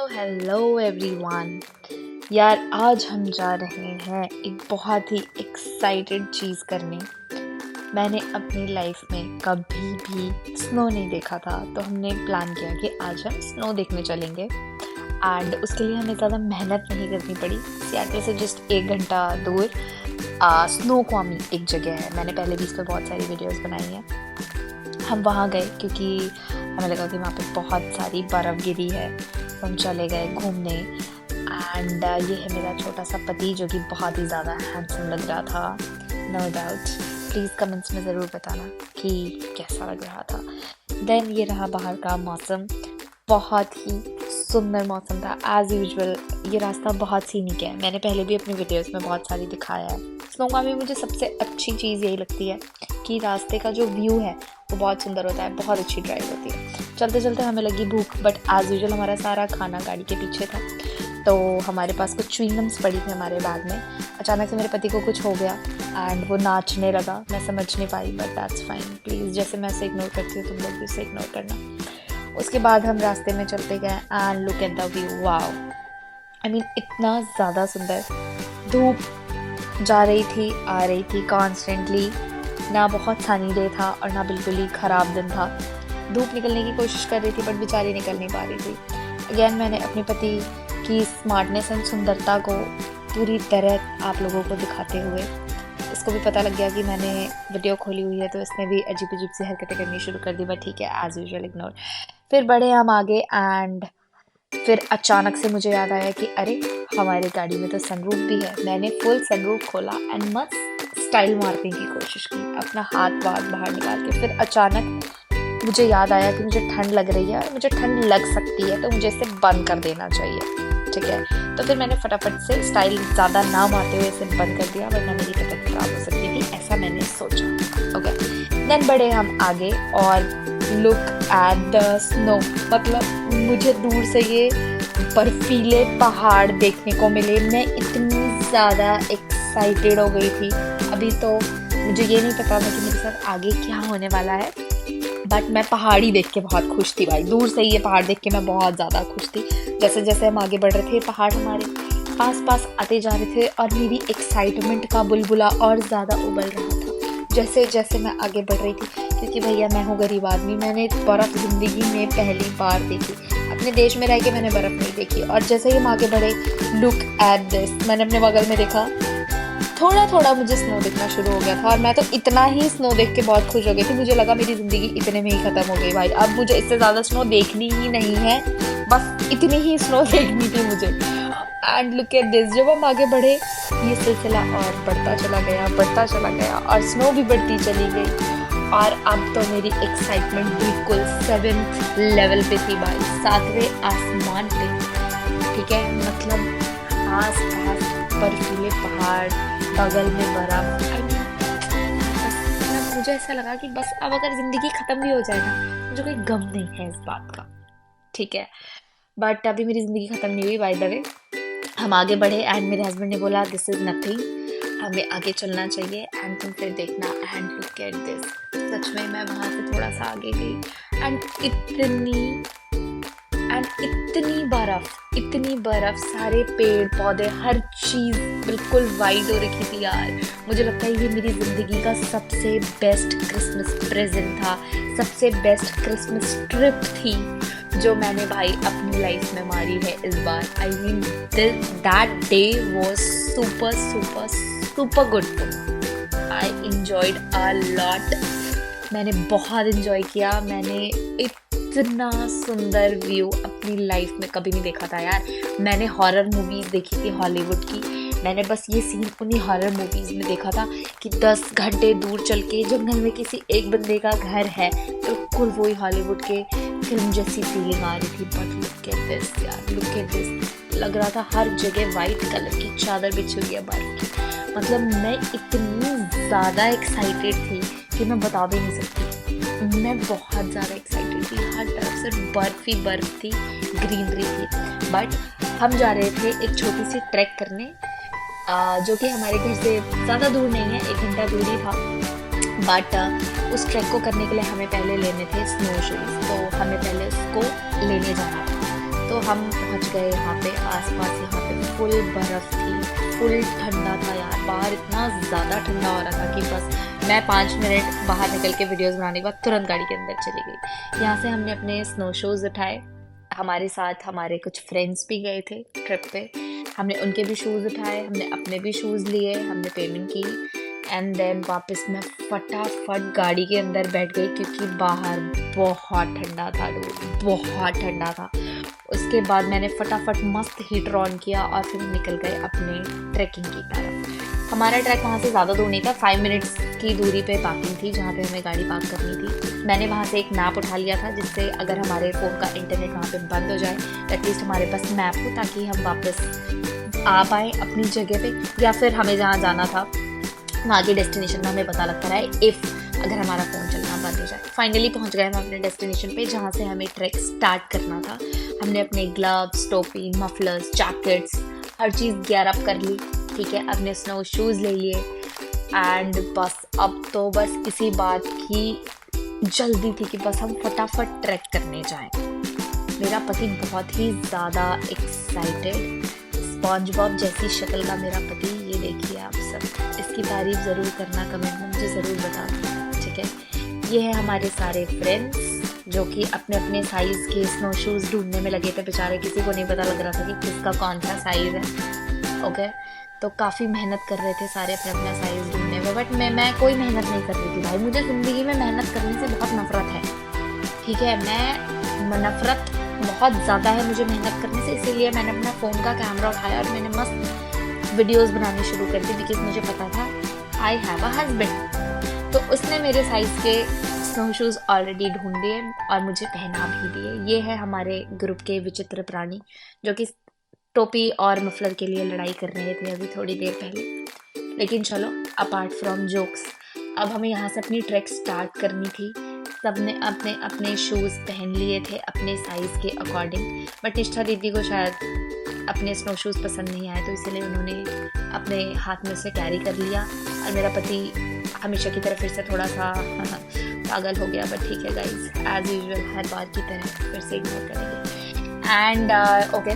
Hello everyone. यार आज हम जा रहे हैं एक बहुत ही एक्साइटेड चीज़ करने। मैंने अपनी लाइफ में कभी भी स्नो नहीं देखा था, तो हमने प्लान किया कि आज हम स्नो देखने चलेंगे। एंड उसके लिए हमें ज़्यादा मेहनत नहीं करनी पड़ी। सियाटल से जस्ट 1 घंटा दूर स्नोक्वामी एक जगह है। मैंने पहले भी इस पर बहुत सारी वीडियोस बनाई हैं। हम वहाँ गए क्योंकि हमें लगा कि वहाँ पे बहुत सारी बर्फ़ गिरी है, तो हम चले गए घूमने। एंड ये है मेरा छोटा सा पति जो कि बहुत ही ज़्यादा हैंडसम लग रहा था। नो डाउट, प्लीज़ कमेंट्स में ज़रूर बताना कि कैसा लग रहा था। देन ये रहा बाहर का मौसम, बहुत ही सुंदर मौसम था। एज़ यूजुअल ये रास्ता बहुत सीनिक है, मैंने पहले भी अपनी वीडियोस में बहुत सारी दिखाया है। स्नोक्वामी में मुझे सबसे अच्छी चीज़ यही लगती है कि रास्ते का जो व्यू है वो बहुत सुंदर होता है, बहुत अच्छी ड्राइव होती है। चलते चलते हमें लगी भूख, बट एज़ यूजुअल हमारा सारा खाना गाड़ी के पीछे था, तो हमारे पास कुछ च्युइंगम्स पड़ी थी हमारे बैग में। अचानक से मेरे पति को कुछ हो गया एंड वो नाचने लगा। मैं समझ नहीं पाई, बट दैट्स फाइन। प्लीज़ जैसे मैं इसे इग्नोर करती हूँ तुम लोग भी इसे इग्नोर करना। उसके बाद हम रास्ते में चलते गए and look at the view. Wow, I mean इतना ज़्यादा सुंदर। धूप जा रही थी आ रही थी कॉन्स्टेंटली, ना बहुत सनी डे था और ना बिल्कुल ही ख़राब दिन था। धूप निकलने की कोशिश कर रही थी बट बेचारी निकल नहीं पा रही थी। अगेन मैंने अपने पति की स्मार्टनेस एंड सुंदरता को पूरी तरह आप लोगों को दिखाते हुए, इसको भी पता लग गया कि मैंने वीडियो खोली हुई है, तो इसने भी अजीब अजीब सी हरकतें करनी शुरू कर दी, बट ठीक है, एज़ यूजुअल इग्नोर। फिर बढ़े हम आगे एंड फिर अचानक से मुझे याद आया कि अरे हमारी गाड़ी में तो सनरूफ भी है। मैंने फुल सनरूफ खोला एंड मस्त स्टाइल मारने की कोशिश की, अपना हाथ बाहर निकाल के। फिर अचानक मुझे याद आया कि मुझे ठंड लग रही है और मुझे ठंड लग सकती है, तो मुझे इसे बंद कर देना चाहिए, ठीक है। तो फिर मैंने फटाफट से स्टाइल ज़्यादा ना मारते हुए इसे बंद कर दिया, वरना मेरी तबीयत खराब हो सकती थी, ऐसा मैंने सोचा। ओके, देन बढ़े हम आगे और लुक एट द स्नो। मतलब मुझे दूर से ये बर्फीले पहाड़ देखने को मिले। मैं इतनी ज़्यादा एक्साइटेड हो गई थी। अभी तो मुझे ये नहीं पता था कि मेरे साथ आगे क्या होने वाला है, बट मैं पहाड़ी देख के बहुत खुश थी भाई। दूर से ये पहाड़ देख के मैं बहुत ज़्यादा खुश थी। जैसे जैसे हम आगे बढ़ रहे थे, पहाड़ हमारे पास आते जा रहे थे और मेरी एक्साइटमेंट का बुलबुला और ज़्यादा उबल रहा था जैसे जैसे मैं आगे बढ़ रही थी। क्योंकि भैया मैं हूँ गरीब आदमी, मैंने बर्फ़ ज़िंदगी में पहली बार देखी। अपने देश में रह के मैंने बर्फ़ नहीं देखी। और जैसे ही हम आगे बढ़े, लुक एट दिस, मैंने अपने बगल में देखा, थोड़ा थोड़ा मुझे स्नो दिखना शुरू हो गया था और मैं तो इतना ही स्नो देख के बहुत खुश हो गई थी। मुझे लगा मेरी ज़िंदगी इतने में ही ख़त्म हो गई भाई, अब मुझे इससे ज़्यादा स्नो देखनी ही नहीं है, बस इतनी ही स्नो देखनी थी मुझे। एंड लुक एट दिस, जब हम आगे बढ़े ये सिलसिला और बढ़ता चला गया और स्नो भी बढ़ती चली गई। और अब तो मेरी एक्साइटमेंट बिल्कुल 7th लेवल पे थी भाई, 7वें आसमान पे, ठीक है। मतलब आस पास बर्फीले पहाड़, बगल में बर्फ। मतलब मुझे ऐसा लगा कि बस अब अगर ज़िंदगी ख़त्म भी हो जाए ना, मुझे कोई गम नहीं है इस बात का, ठीक है। बट अभी मेरी ज़िंदगी ख़त्म नहीं हुई। बाय द वे हम आगे बढ़े एंड मेरे हस्बैंड ने बोला दिस इज़ नथिंग, हमें आगे चलना चाहिए एंड तुम फिर देखना। एंड लुक एट दिस, सच में मैं वहाँ से थोड़ा सा आगे गई एंड इतनी बर्फ़, सारे पेड़ पौधे, हर चीज़ बिल्कुल वाइट हो रखी थी यार। मुझे लगता है ये मेरी ज़िंदगी का सबसे बेस्ट क्रिसमस प्रेजेंट था, सबसे बेस्ट क्रिसमस ट्रिप थी जो मैंने भाई अपनी लाइफ में मारी है इस बार। I mean that day was super good. I enjoyed a lot, मैंने बहुत इंजॉय किया। मैंने इतना सुंदर व्यू अपनी लाइफ में कभी नहीं देखा था यार। मैंने हॉरर मूवीज़ देखी थी हॉलीवुड की, मैंने बस ये सीन उन्हीं हॉरर मूवीज़ में देखा था कि 10 घंटे दूर चल के जंगल में किसी एक बंदे का घर है, बिल्कुल वही हॉलीवुड के फिल्म जैसी फीलिंग आ रही थी। बट लुक एट दिस यार, लुक एट दिस, लग रहा था हर जगह वाइट कलर की चादर बिछी हुई है बर्फ की। मतलब मैं इतनी ज़्यादा एक्साइटेड थी कि मैं बता भी नहीं सकती। मैं बहुत ज़्यादा एक्साइटेड थी, हर तरफ से बर्फ़ ही बर्फ़ थी, ग्रीनरी थी। बट हम जा रहे थे एक छोटी सी ट्रैक करने, जो कि हमारे घर से ज़्यादा दूर नहीं है, 1 घंटा दूर ही था। बट उस ट्रैक को करने के लिए हमें पहले लेने थे स्नो शूज़, तो हमें पहले उसको लेने जाना था। तो हम पहुंच गए यहाँ पे। आसपास यहाँ पे फुल बर्फ़ थी, फुल ठंडा था यार, बाहर इतना ज़्यादा ठंडा हो रहा था कि बस मैं 5 मिनट बाहर निकल के वीडियोस बनाने के बाद तुरंत गाड़ी के अंदर चली गई। यहाँ से हमने अपने स्नो शूज़ उठाए, हमारे साथ हमारे कुछ फ्रेंड्स भी गए थे ट्रिप पे, हमने उनके भी शूज़ उठाए, हमने अपने भी शूज़ लिए, हमने पेमेंट की एंड देन वापस मैं फटाफट गाड़ी के अंदर बैठ गई क्योंकि बाहर बहुत ठंडा था डूड, बहुत ठंडा था। उसके बाद मैंने फटाफट मस्त हीटर ऑन किया और फिर निकल गए अपने ट्रैकिंग की तरफ। हमारा ट्रैक वहाँ से ज़्यादा दूर नहीं था, 5 मिनट्स की दूरी पे पार्किंग थी जहाँ पे हमें गाड़ी पार्क करनी थी। मैंने वहाँ से एक मैप उठा लिया था जिससे अगर हमारे फ़ोन का इंटरनेट वहाँ पे बंद हो जाए एटलीस्ट हमारे पास मैप हो, ताकि हम वापस आ पाए अपनी जगह पे, या फिर हमें जहाँ जाना था वहाँ की डेस्टिनेशन में हमें पता लगता रहे इफ़ अगर हमारा फ़ोन चलना बंद हो जाए। फाइनली पहुँच गए हम अपने डेस्टिनेशन पे जहाँ से हमें ट्रैक स्टार्ट करना था। हमने अपने ग्लव्स, टोपी, मफलर्स, जैकेट्स हर चीज़ गियर अप कर ली, ठीक है, अपने स्नो शूज़ ले लिए एंड बस अब तो बस इसी बात की जल्दी थी कि बस हम फटाफट ट्रैक करने जाएं। मेरा पति बहुत ही ज़्यादा एक्साइटेड, स्पॉन्ज बॉब जैसी शक्ल का मेरा पति, ये देखिए आप सब, इसकी तारीफ ज़रूर करना, कमेंट में मुझे ज़रूर बताना, ठीक है। ये है हमारे सारे फ्रेंड्स जो कि अपने अपने साइज़ के स्नो शूज़ ढूंढने में लगे थे बेचारे, किसी को नहीं पता लग रहा था कि किसका कौन सा साइज़ है, ओके। तो काफ़ी मेहनत कर रहे थे सारे अपना अपना साइज़ ढूंढने में, बट मैं कोई मेहनत नहीं कर रही थी भाई, मुझे ज़िंदगी में मेहनत करने से बहुत नफ़रत है, ठीक है, मैं नफ़रत बहुत ज़्यादा है मुझे मेहनत करने से, इसीलिए मैंने अपना फ़ोन का कैमरा उठाया और मैंने मस्त वीडियोस बनानी शुरू कर दी बिकॉज मुझे पता था आई हैव अ हस्बैंड। तो उसने मेरे साइज़ के स्नो शूज़ ऑलरेडी ढूंढ लिए और मुझे पहना भी दिए। ये है हमारे ग्रुप के विचित्र प्राणी जो कि टोपी और मफलर के लिए लड़ाई कर रहे थे अभी थोड़ी देर पहले। लेकिन चलो, अपार्ट फ्रॉम जोक्स, अब हमें यहाँ से अपनी ट्रैक स्टार्ट करनी थी। सबने अपने अपने शूज़ पहन लिए थे अपने साइज़ के अकॉर्डिंग, बट निष्ठा दीदी को शायद अपने स्नो शूज़ पसंद नहीं आए तो इसलिए उन्होंने अपने हाथ में से कैरी कर लिया और मेरा पति हमेशा की तरह फिर से थोड़ा सा पागल हो गया। बट ठीक है गाइज, एज यूजुअल हर बार की तरह फिर से इग्नोर करेंगे। And okay,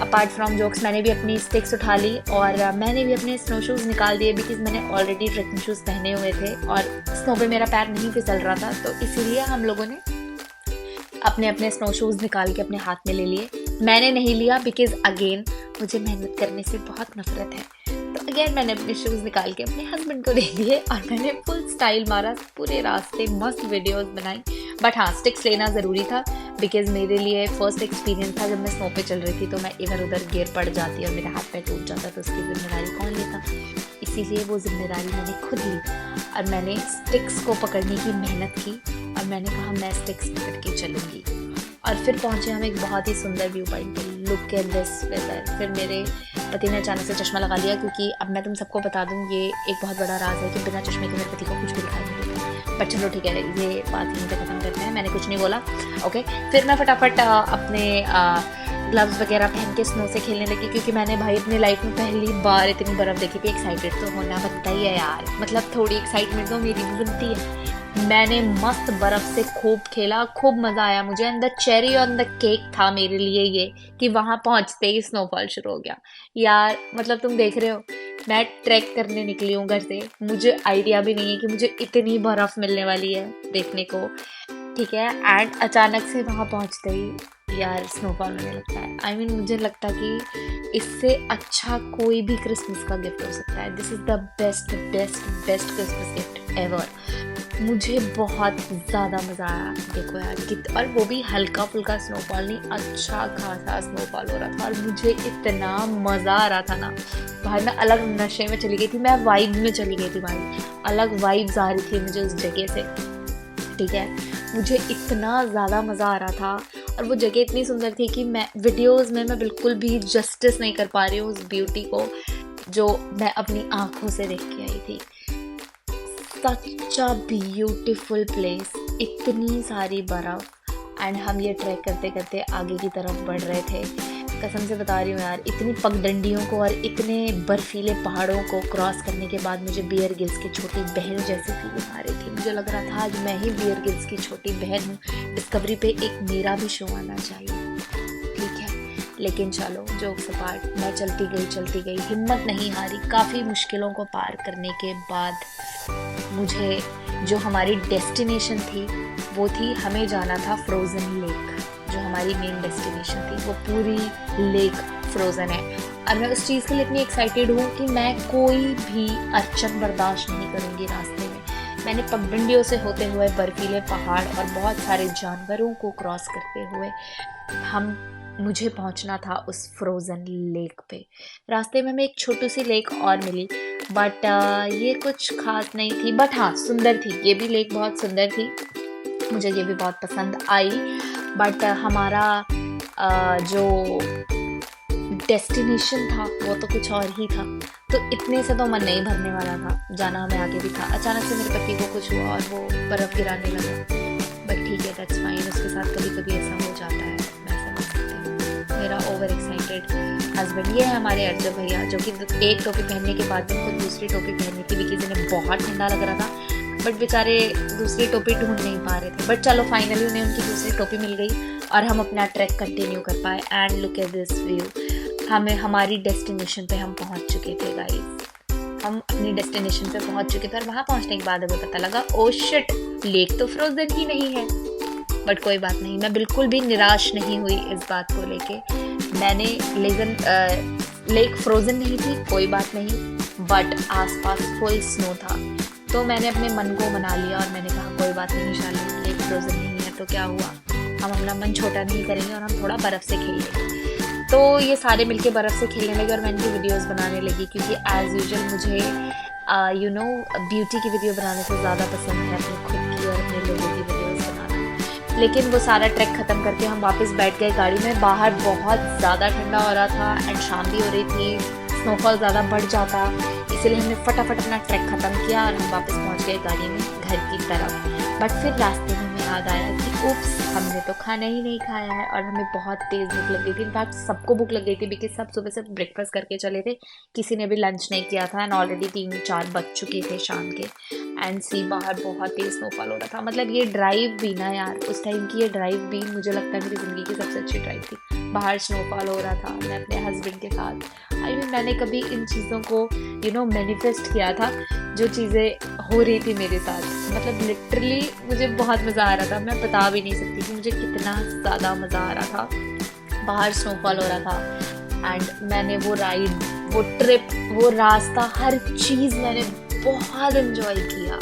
apart from jokes, मैंने भी अपनी स्टिक्स उठा ली और मैंने भी अपने स्नो शूज़ निकाल दिए बिकॉज मैंने ऑलरेडी ट्रैकिंग शूज़ पहने हुए थे और स्नो पे मेरा पैर नहीं फिसल रहा था, तो इसीलिए हम लोगों ने अपने अपने स्नो शूज़ निकाल के अपने हाथ में ले लिए। मैंने नहीं लिया बिकॉज अगेन मुझे मेहनत करने से बहुत नफरत है, तो अगेन मैंने अपने शूज़ निकाल के अपने हस्बैंड को दे दिए और मैंने फुल स्टाइल मारा, पूरे रास्ते मस्त वीडियोस बनाई। बट हाँ, स्टिक्स लेना ज़रूरी था बिकॉज मेरे लिए फर्स्ट एक्सपीरियंस था, जब मैं स्नो पे चल रही थी तो मैं इधर उधर गिर पड़ जाती और मेरा हाथ पैर टूट जाता, तो उसकी जिम्मेदारी कौन लेता, इसीलिए वो जिम्मेदारी मैंने खुद ली और मैंने स्टिक्स को पकड़ने की मेहनत की और मैंने कहा मैं स्टिक्स पकड़ के चलूँगी। और फिर पहुँचे हम एक बहुत ही सुंदर व्यू पॉइंट पे। Look at this weather. फिर मेरे पति ने अचानक से चश्मा लगा लिया, क्योंकि अब मैं तुम सबको बता दूँ, ये एक बहुत बड़ा राज है कि बिना चश्मे के मेरे पति को कुछ भी दिखाई नहीं देता। बट चलो ठीक है, ये बात यहीं पे ख़त्म करते हैं, मैंने कुछ नहीं बोला, ओके। फिर मैं फटाफट अपने ग्लव्स वगैरह पहन के स्नो से खेलने लगी, क्योंकि मैंने भाई अपनी लाइफ में पहली बार इतनी बर्फ़ देखी थी। एक्साइटेड तो होना बनता ही है यार, मतलब थोड़ी एक्साइटमेंट तो मेरी भी बनती है। मैंने मस्त बर्फ़ से खूब खेला, खूब मज़ा आया मुझे। And the cherry on the cake था मेरे लिए ये कि वहाँ पहुँचते ही स्नोफॉल शुरू हो गया यार। मतलब तुम देख रहे हो, मैं ट्रैक करने निकली हूँ घर से, मुझे आइडिया भी नहीं है कि मुझे इतनी बर्फ़ मिलने वाली है देखने को, ठीक है। एंड अचानक से वहाँ पहुँचते ही यार स्नोफॉल होने लगता है। I mean, मुझे लगता है कि इससे अच्छा कोई भी क्रिसमस का गिफ्ट हो सकता है। This is the best best best Christmas gift ever. मुझे बहुत ज़्यादा मज़ा आया। देखो यार, और वो भी हल्का फुल्का स्नोफॉल नहीं, अच्छा खासा स्नोफॉल हो रहा था और मुझे इतना मज़ा आ रहा था ना भाई। मैं अलग नशे में चली गई थी, मैं वाइब में चली गई थी भाई, अलग वाइब्स आ रही थी मुझे उस जगह से, ठीक है। मुझे इतना ज़्यादा मज़ा आ रहा था और वो जगह इतनी सुंदर थी कि मैं वीडियोस में मैं बिल्कुल भी जस्टिस नहीं कर पा रही हूँ उस ब्यूटी को जो मैं अपनी आँखों से देख के आई थी। सच अ ब्यूटीफुल प्लेस, इतनी सारी बर्फ़। एंड हम ये ट्रैक करते करते आगे की तरफ बढ़ रहे थे। कसम से बता रही हूँ यार, इतनी पगडंडियों को और इतने बर्फीले पहाड़ों को क्रॉस करने के बाद मुझे बियर गिल्स की छोटी बहन जैसी फीलिंग आ रही थी। मुझे लग रहा था आज मैं ही बियर गिल्स की छोटी बहन हूँ, डिस्कवरी पे एक मेरा भी शो आना चाहिए, ठीक है। लेकिन चलो जोक्स अपार्ट, मैं चलती गई, हिम्मत नहीं हारी। काफ़ी मुश्किलों को पार करने के बाद मुझे जो हमारी डेस्टिनेशन थी वो थी, हमें जाना था फ्रोज़न लेक। जो हमारी मेन डेस्टिनेशन थी वो पूरी लेक फ्रोज़न है और मैं उस चीज़ के लिए इतनी एक्साइटेड हूँ कि मैं कोई भी अड़चन बर्दाश्त नहीं करूँगी रास्ते में। मैंने पगडंडियों से होते हुए बर्फीले पहाड़ और बहुत सारे जानवरों को क्रॉस करते हुए मुझे पहुंचना था उस फ्रोज़न लेक पे। रास्ते में हमें एक छोटी सी लेक और मिली, बट ये कुछ खास नहीं थी, बट हाँ सुंदर थी। ये भी लेक बहुत सुंदर थी, मुझे ये भी बहुत पसंद आई। बट हमारा जो डेस्टिनेशन था वो तो कुछ और ही था, तो इतने से तो मन नहीं भरने वाला था। जाना हमें आगे भी था। अचानक से मेरे पति को कुछ हुआ और वो बर्फ़ गिराने लगा, बट ठीक है, दैट्स फाइन। उसके साथ कभी कभी ऐसा हो जाता है, मैं समझ सकती हूँ। मेरा ओवर एक्साइटेड हस्बैंड, ये है हमारे अर्जुन भैया, जो कि एक टोपी पहनने के बाद में खुद दूसरी टोपी पहननी थी बिकॉज इन्हें बहुत ठंडा लग रहा था, बट बेचारे दूसरी टोपी ढूंढ नहीं पा रहे थे। बट चलो फाइनली उन्हें उनकी दूसरी टोपी मिल गई और हम अपना ट्रैक कंटिन्यू कर पाए। And look at this view, हमारी डेस्टिनेशन पे हम पहुंच चुके थे गाइस। हम अपनी डेस्टिनेशन पे पहुंच चुके थे और वहाँ पहुंचने के बाद हमें पता लगा ओ शिट, लेक तो फ्रोज़न ही नहीं है। बट कोई बात नहीं, मैं बिल्कुल भी निराश नहीं हुई इस बात को लेके। मैंने लेक फ्रोज़न नहीं थी, कोई बात नहीं, बट आसपास फुल स्नो था। तो मैंने अपने मन को मना लिया और मैंने कहा कोई बात नहीं शाली, लेक फ्रोज़न नहीं है तो क्या हुआ, हम अपना मन छोटा नहीं करेंगे और हम थोड़ा बर्फ़ से खेलेंगे। तो ये सारे मिलके बर्फ़ से खेलने लगे और मैं इनकी वीडियोस बनाने लगी, क्योंकि एज़ यूजुअल मुझे ब्यूटी की वीडियो बनाने से ज़्यादा पसंद है अपनी खुद की और अपने लोगों की वीडियोस बनाना। लेकिन वो सारा ट्रैक ख़त्म करके हम वापस बैठ गए गाड़ी में। बाहर बहुत ज़्यादा ठंडा हो रहा था एंड शाम भी हो रही थी, स्नोफॉल ज़्यादा बढ़ जाता, इसलिए हमने फटाफट अपना ट्रैक ख़त्म किया और हम वापस पहुँच गए गाड़ी में घर की तरफ। बट फिर रास्ते में हमें याद आया कि उप्स, हमने तो खाना ही नहीं खाया है और हमें बहुत तेज़ भूख लग गई थी। इनफैक्ट सबको भूख लग गई थी बिकॉज सब सुबह से ब्रेकफास्ट करके चले थे, किसी ने भी लंच नहीं किया था एंड ऑलरेडी 3-4 बज चुके थे शाम के। एंड सी बाहर बहुत तेज़ स्नोफॉल हो रहा था। मतलब ये ड्राइव भी ना यार, उस टाइम की ये ड्राइव भी मुझे लगता है मेरी ज़िंदगी की सबसे अच्छी ड्राइव थी। बाहर स्नोफॉल हो रहा था, मैं अपने हस्बैंड के साथ। मैंने कभी इन चीज़ों को मैनिफेस्ट किया था, जो चीज़ें हो रही थी मेरे साथ। मतलब लिटरली मुझे बहुत मज़ा आ रहा था, मैं बता भी नहीं सकती कि मुझे कितना ज़्यादा मज़ा आ रहा था। बाहर स्नोफॉल हो रहा था एंड मैंने वो राइड, वो ट्रिप, वो रास्ता, हर चीज़ मैंने बहुत एंजॉय किया।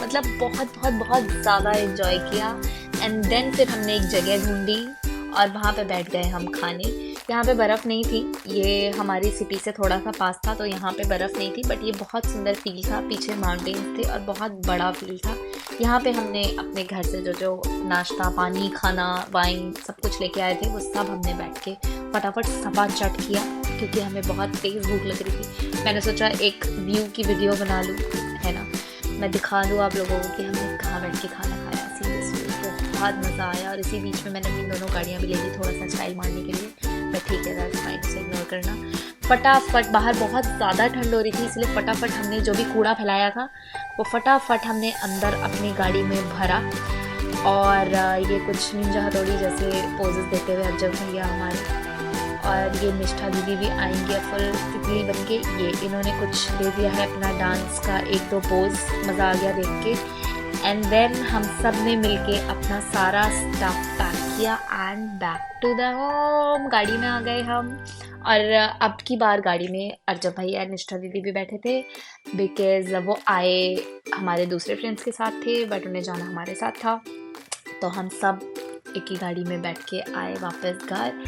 मतलब बहुत बहुत बहुत ज़्यादा एंजॉय किया। एंड देन फिर हमने एक जगह ढूंढी और वहाँ पे बैठ गए हम खाने। यहाँ पे बर्फ़ नहीं थी, ये हमारी सिटी से थोड़ा सा पास था, तो यहाँ पे बर्फ़ नहीं थी, बट ये बहुत सुंदर फील था। पीछे माउंटेन्स थे और बहुत बड़ा फील था। यहाँ पे हमने अपने घर से जो नाश्ता, पानी, खाना, वाइन सब कुछ लेके आए थे, वो सब हमने बैठ के फटाफट सबा चट किया, क्योंकि हमें बहुत तेज़ भूख लग रही थी। मैंने सोचा एक व्यू की वीडियो बना लूँ, है ना, मैं दिखा दूँ आप लोगों को कि हमने कहाँ बैठ के खाना खाया। सीरियसली बहुत मज़ा आया। और इसी बीच में मैंने अपनी दोनों गाड़ियाँ भी ले ली थोड़ा सा स्टाइल मारने के लिए, बट ठीक है, दैट्स फाइन, उसे इग्नोर करना। फटाफट, बाहर बहुत ज़्यादा ठंड हो रही थी, इसलिए फटाफट हमने जो भी कूड़ा फैलाया था वो फटाफट हमने अंदर अपनी गाड़ी में भरा। और ये कुछ निंजा हथौड़ी जैसे पोजेस देते हुए अब जब भैया हमारे, और ये निष्ठा दीदी भी आएंगे फुल तितली बन के। ये इन्होंने कुछ दे दिया है अपना डांस का 1-2 पोज, मज़ा आ गया देख के। एंड देन हम सब ने मिलके अपना सारा स्टफ पैक किया and back to the home. गाड़ी में आ गए हम। और अब की बार गाड़ी में अर्जब भैया और निष्ठा दीदी भी बैठे थे, बिकॉज़ वो आए हमारे दूसरे फ्रेंड्स के साथ थे, बट उन्हें जाना हमारे साथ था। तो हम सब एक ही गाड़ी में बैठ के आए वापस घर।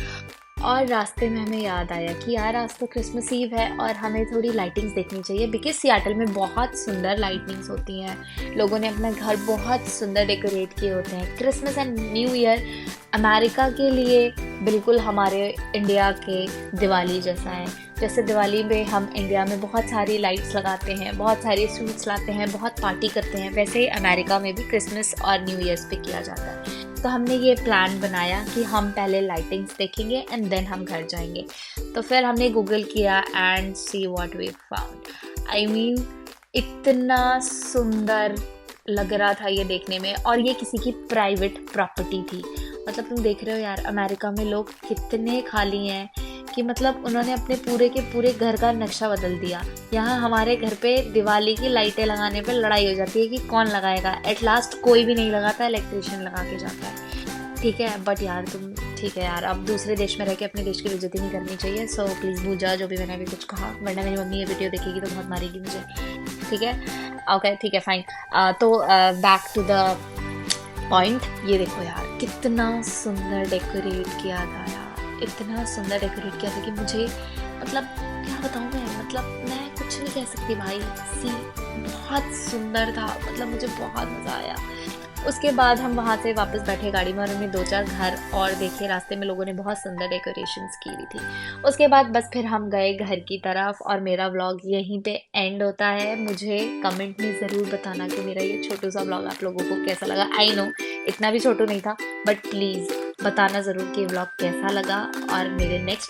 और रास्ते में हमें याद आया कि यार आज तो क्रिसमस ईव है और हमें थोड़ी लाइटिंग्स देखनी चाहिए, बिकॉज सियाटल में बहुत सुंदर लाइटिंग्स होती हैं। लोगों ने अपना घर बहुत सुंदर डेकोरेट किए होते हैं। Christmas and new year America के लिए बिल्कुल हमारे इंडिया के दिवाली जैसा है। जैसे दिवाली में हम इंडिया में बहुत सारी लाइट्स लगाते हैं, बहुत सारे स्वीट्स लाते हैं, बहुत पार्टी करते हैं, वैसे ही अमेरिका में भी क्रिसमस और न्यू ईयर्स पे किया जाता है। तो हमने ये प्लान बनाया कि हम पहले लाइटिंग्स देखेंगे एंड देन हम घर जाएंगे। तो फिर हमने गूगल किया and see what we found. इतना सुंदर लग रहा था ये देखने में, और ये किसी की प्राइवेट प्रॉपर्टी थी। मतलब तुम देख रहे हो यार, अमेरिका में लोग कितने खाली हैं कि मतलब उन्होंने अपने पूरे के पूरे घर का नक्शा बदल दिया। यहाँ हमारे घर पे दिवाली की लाइटें लगाने पे लड़ाई हो जाती है कि कौन लगाएगा। एट लास्ट कोई भी नहीं लगाता, इलेक्ट्रिशियन लगा के जाता है। ठीक है, बट यार तुम ठीक है यार, अब दूसरे देश में रह के अपने देश की बेइज्जती नहीं करनी चाहिए। सो प्लीज़ भूल जाओ जो भी मैंने अभी कुछ कहा, वरना मेरी मम्मी ये वीडियो देखेगी तो बहुत मारेगी मुझे। ठीक है, ओके ठीक है फाइन। तो बैक टू द पॉइंट। ये देखो यार कितना सुंदर डेकोरेट किया था यार, इतना सुंदर डेकोरेट किया था कि मुझे मतलब क्या बताऊँ मैं कुछ नहीं कह सकती भाई। सी बहुत सुंदर था, मतलब मुझे बहुत मज़ा आया। उसके बाद हम वहाँ से वापस बैठे गाड़ी में और हमने 2-4 घर और देखे। रास्ते में लोगों ने बहुत सुंदर डेकोरेशंस की हुई थी। उसके बाद बस फिर हम गए घर की तरफ और मेरा व्लॉग यहीं पे एंड होता है। मुझे कमेंट में ज़रूर बताना कि मेरा ये छोटू सा व्लॉग आप लोगों को कैसा लगा। आई नो इतना भी छोटू नहीं था, बट प्लीज़ बताना ज़रूर कि व्लॉग कैसा लगा और मेरे नेक्स्ट